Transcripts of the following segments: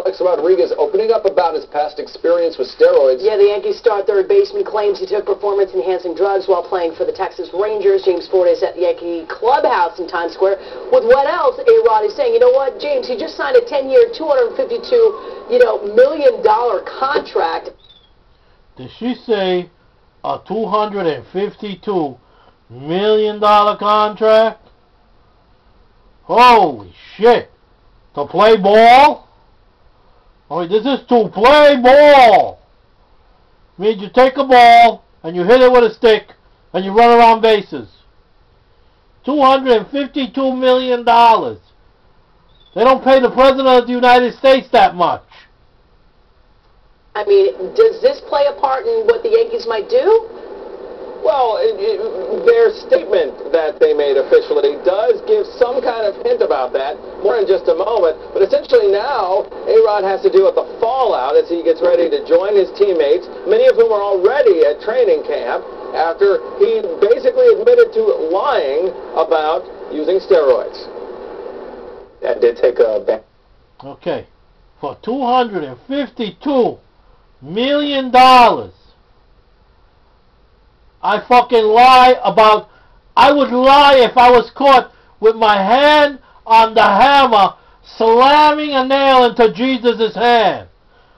Alex Rodriguez opening up about his past experience with steroids. Yeah, the Yankees star third baseman claims he took performance-enhancing drugs while playing for the Texas Rangers. James Ford is at the Yankee clubhouse in Times Square. With what else, A-Rod is saying, you know what, James, he just signed a 10-year, $252 million contract. Did she say a $252 million contract? Holy shit. To play ball? Oh, this is to play ball. Means you take a ball and you hit it with a stick and you run around bases. $252 million. They don't pay the President of the United States that much. I mean, does this play a part in what the Yankees might do? Well, their statement that they made officially does give some kind of hint about that. More in just a moment. But essentially now, A-Rod has to deal with the fallout as he gets ready to join his teammates, many of whom are already at training camp, after he basically admitted to lying about using steroids. That did take a back. Okay. For $252 million. I fucking lie about... I would lie if I was caught with my hand on the hammer slamming a nail into Jesus' hand.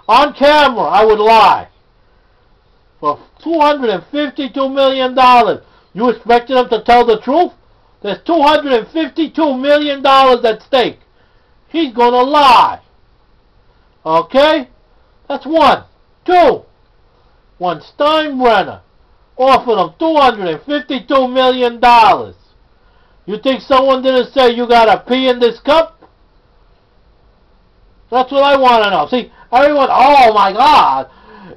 On camera, I would lie. For $252 million. You expected him to tell the truth? There's $252 million at stake. He's gonna lie. Okay? That's one. Two. When Steinbrenner offered him $252 million. You think someone didn't say you gotta pee in this cup? That's what I want to know. See, everyone, oh my God,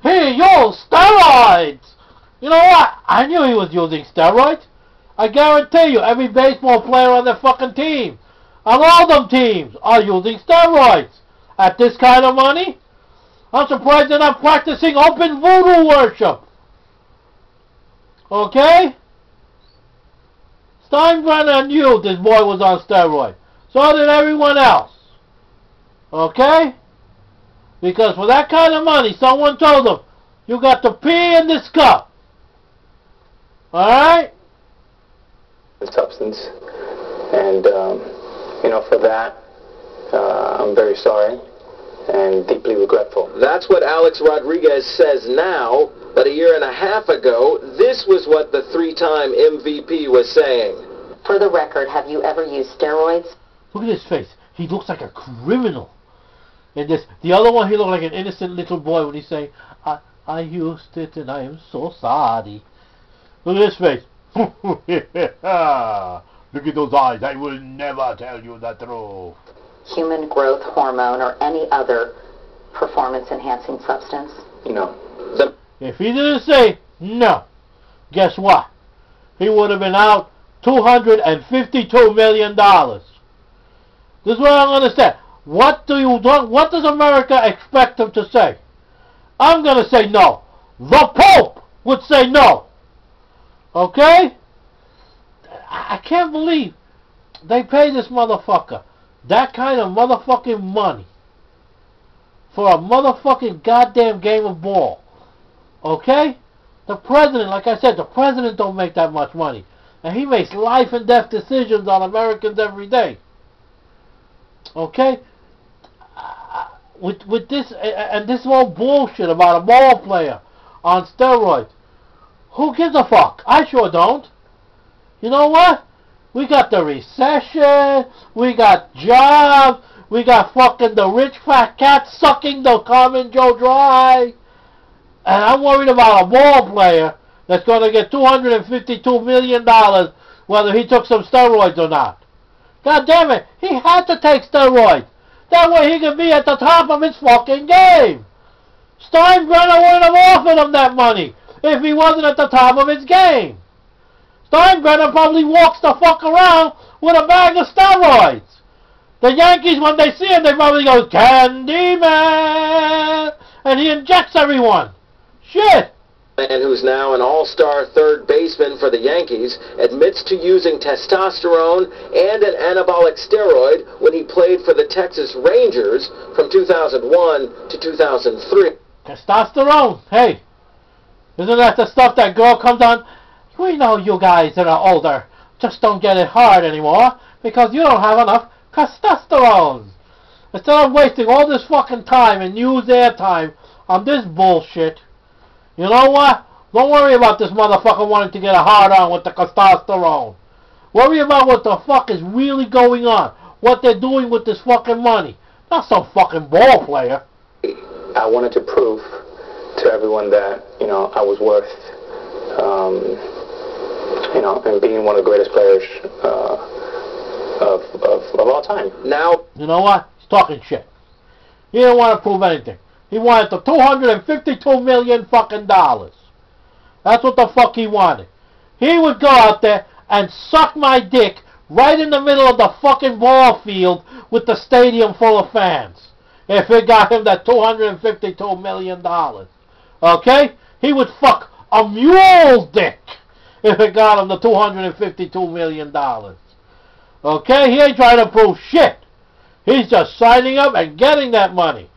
he used steroids. You know what? I knew he was using steroids. I guarantee you, every baseball player on their fucking team, on all them teams, are using steroids. At this kind of money, I'm surprised they're not practicing open voodoo worship. Okay? Steinbrenner knew this boy was on steroids. So did everyone else. Okay? Because for that kind of money, someone told him, you got to pee in this cup. Alright? Substance. And, you know, for that, I'm very sorry and deeply regretful. That's what Alex Rodriguez says now, but a year and a half ago, this was what the three-time MVP was saying. For the record, have you ever used steroids? Look at his face. He looks like a criminal. And the other one, he looked like an innocent little boy when he's saying, I used it and I am so sorry. Look at his face. Look at those eyes. I will never tell you the truth. Human growth hormone or any other performance-enhancing substance? No. If he didn't say no, guess what? He would have been out $252 million. This is what I'm going to say. What does America expect him to say? I'm going to say no. The Pope would say no. Okay? I can't believe they pay this motherfucker that kind of motherfucking money for a motherfucking goddamn game of ball. Okay? The president, like I said, the president don't make that much money. And he makes life and death decisions on Americans every day. Okay? With this, and this whole bullshit about a ball player on steroids, who gives a fuck? I sure don't. You know what? We got the recession, we got jobs, we got fucking the rich fat cat sucking the common Joe dry. And I'm worried about a ball player that's going to get $252 million whether he took some steroids or not. God damn it, he had to take steroids. That way he could be at the top of his fucking game. Steinbrenner wouldn't have offered him that money if he wasn't at the top of his game. Steinbrenner probably walks the fuck around with a bag of steroids. The Yankees, when they see him, they probably go, Candyman! And he injects everyone. Shit! Man who's now an all-star third baseman for the Yankees admits to using testosterone and an anabolic steroid when he played for the Texas Rangers from 2001 to 2003. Testosterone, hey, isn't that the stuff that girl comes on? We know you guys that are older just don't get it hard anymore because you don't have enough testosterone. Instead of wasting all this fucking time and news airtime on this bullshit, you know what? Don't worry about this motherfucker wanting to get a hard on with the testosterone. Worry about what the fuck is really going on. What they're doing with this fucking money. Not some fucking ball player. I wanted to prove to everyone that, I was worth, and being one of the greatest players of all time. Now, you know what? He's talking shit. He didn't want to prove anything. He wanted the $252 million fucking dollars. That's what the fuck he wanted. He would go out there and suck my dick right in the middle of the fucking ball field with the stadium full of fans. If it got him that $252 million. Okay? He would fuck a mule's dick if it got him the $252 million. Okay? He ain't trying to prove shit. He's just signing up and getting that money.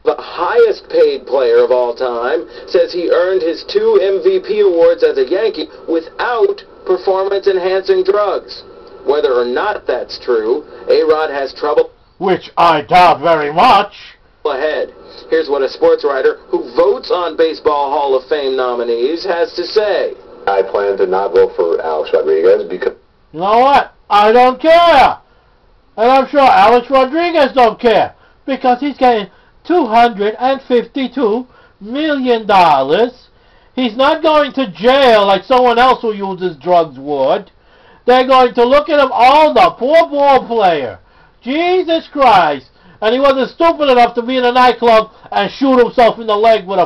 The highest paid player of all time says he earned his 2 MVP awards as a Yankee without performance-enhancing drugs. Whether or not that's true, A-Rod has trouble. Which I doubt very much. Ahead. Here's what a sports writer who votes on Baseball Hall of Fame nominees has to say. I plan to not vote for Alex Rodriguez because... You know what? I don't care. And I'm sure Alex Rodriguez don't care. Because he's getting $252 million. He's not going to jail like someone else who uses drugs would. They're going to look at him, oh, the poor ball player. Jesus Christ. And he wasn't stupid enough to be in a nightclub and shoot himself in the leg with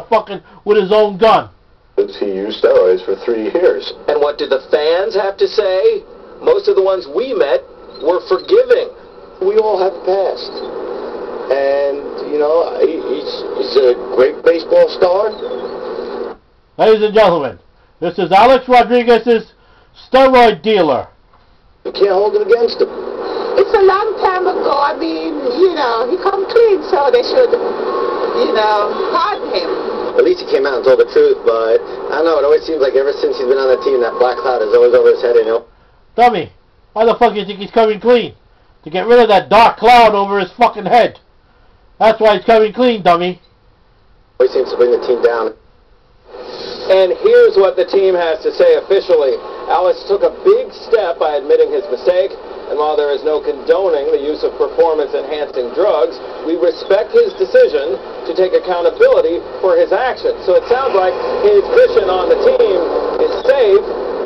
his own gun. he used steroids for 3 years. And what did the fans have to say? Most of the ones we met were forgiving. We all have a past. And, you know, he's a great baseball star. Ladies and gentlemen, this is Alex Rodriguez's steroid dealer. You can't hold it against him. It's a long time ago. I mean, you know, he come clean, so they should, you know, pardon him. At least he came out and told the truth, but I don't know, it always seems like ever since he's been on the team, that black cloud is always over his head, you know. Dummy, why the fuck do you think he's coming clean? To get rid of that dark cloud over his fucking head. That's why he's coming clean, dummy. Always seems to bring the team down. And here's what the team has to say officially. Alex took a big step by admitting his mistake, and while there is no condoning the use of performance-enhancing drugs, we respect his decision to take accountability for his actions. So it sounds like his mission on the team is safe,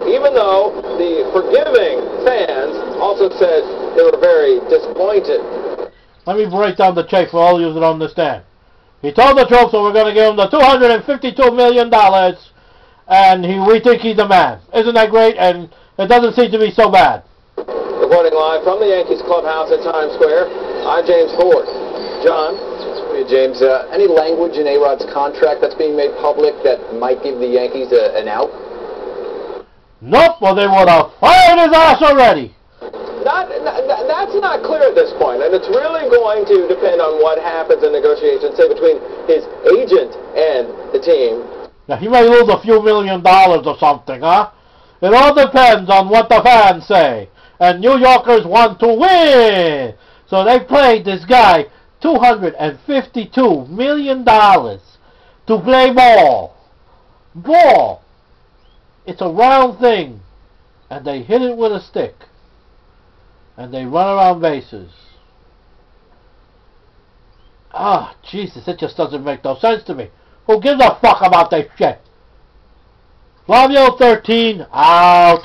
even though the forgiving fans also said they were very disappointed. Let me break down the check for all of you that don't understand. He told the truth, so we're going to give him the $252 million, and we think he's a man. Isn't that great? And it doesn't seem to be so bad. Reporting live from the Yankees clubhouse at Times Square, I'm James Ford. John? James, any language in A-Rod's contract that's being made public that might give the Yankees an out? Nope, well they would have fired his ass already. That's not clear at this point, and it's really going to depend on what happens in negotiations, say, between his agent and the team. Now, he may lose a few $1 million or something, huh? It all depends on what the fans say. And New Yorkers want to win. So they paid this guy $252 million to play ball. Ball. It's a round thing. And they hit it with a stick. And they run around bases. Ah, Jesus, it just doesn't make no sense to me. Who gives a fuck about that shit? Flavio 13, out.